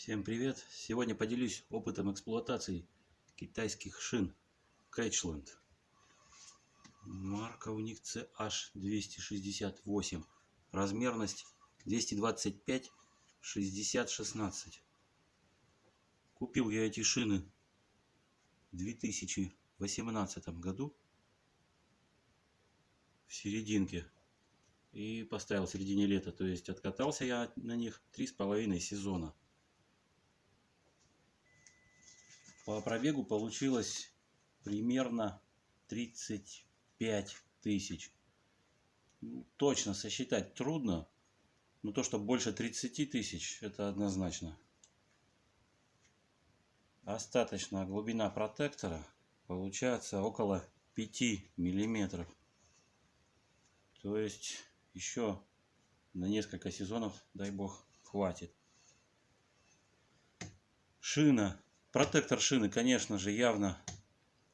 Всем привет! Сегодня поделюсь опытом эксплуатации китайских шин Catchland. Марка у них CH268. Размерность 225/60/16. Купил я эти шины в 2018 году в серединке и поставил в середине лета. То есть откатался я на них 3,5 сезона. По пробегу получилось примерно 35 тысяч. Точно сосчитать трудно, но то, что больше 30 тысяч, это однозначно. Остаточная глубина протектора получается около 5 миллиметров. То есть еще на несколько сезонов, дай бог, хватит. Протектор шины, конечно же, явно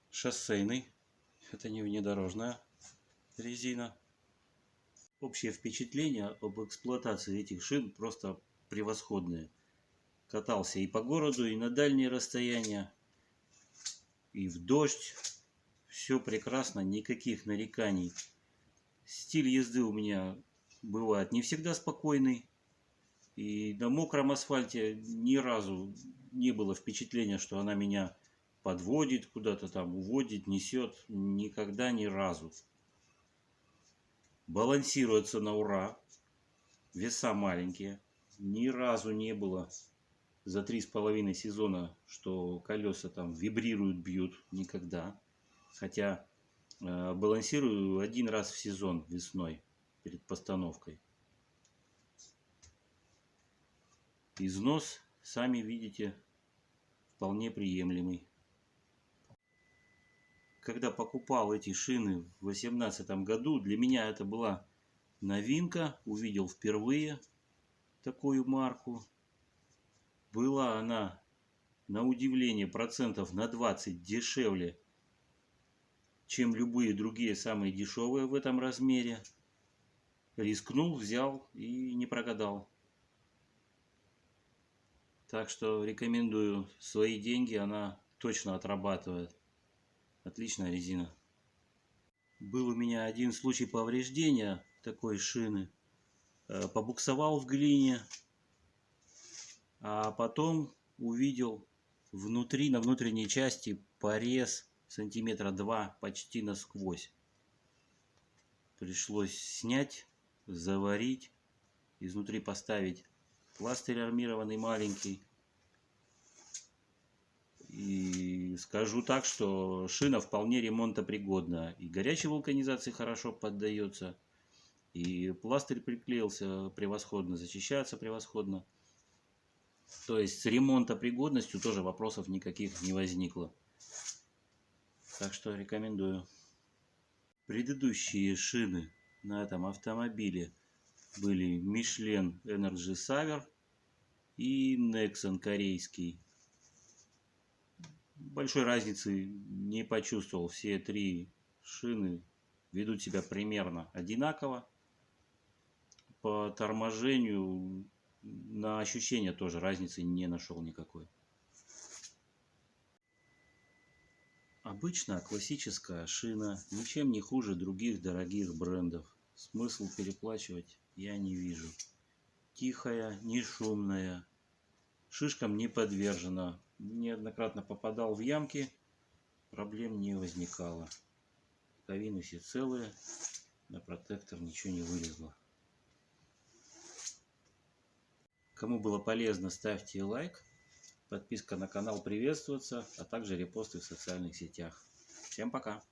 шоссейный. Это не внедорожная резина. Общее впечатление об эксплуатации этих шин просто превосходное. Катался и по городу, и на дальние расстояния, и в дождь. Все прекрасно, никаких нареканий. Стиль езды у меня бывает не всегда спокойный. И на мокром асфальте ни разу не было впечатления, что она меня подводит, куда-то там уводит, несет. Никогда, ни разу. Балансируется на ура. Веса маленькие. Ни разу не было за 3,5 сезона, что колеса там вибрируют, бьют. Никогда. Хотя балансирую один раз в сезон весной перед постановкой. Износ, сами видите, вполне приемлемый. Когда покупал эти шины в 2018 году, для меня это была новинка. Увидел впервые такую марку. Была она, на удивление, процентов на 20 дешевле, чем любые другие самые дешевые в этом размере. Рискнул, взял и не прогадал. Так что рекомендую. Свои деньги она точно отрабатывает. Отличная резина. Был у меня один случай повреждения такой шины. Побуксовал в глине. А потом увидел внутри, на внутренней части порез сантиметра 2 почти насквозь. Пришлось снять, заварить, изнутри поставить пластырь армированный маленький. И скажу так, что шина вполне ремонтопригодна. И горячей вулканизации хорошо поддается. И пластырь приклеился превосходно, зачищается превосходно. То есть с ремонтопригодностью тоже вопросов никаких не возникло. Так что рекомендую. Предыдущие шины на этом автомобиле были Michelin Energy Saver и Nexon корейский. Большой разницы не почувствовал. Все три шины ведут себя примерно одинаково. По торможению, на ощущение тоже разницы не нашел никакой. Обычно классическая шина ничем не хуже других дорогих брендов. Смысл переплачивать я не вижу. Тихая, не шумная, шишкам не подвержена. Неоднократно попадал в ямки, проблем не возникало. Боковины все целые, на протектор ничего не вылезло. Кому было полезно, ставьте лайк. Подписка на канал приветствуется, а также репосты в социальных сетях. Всем пока!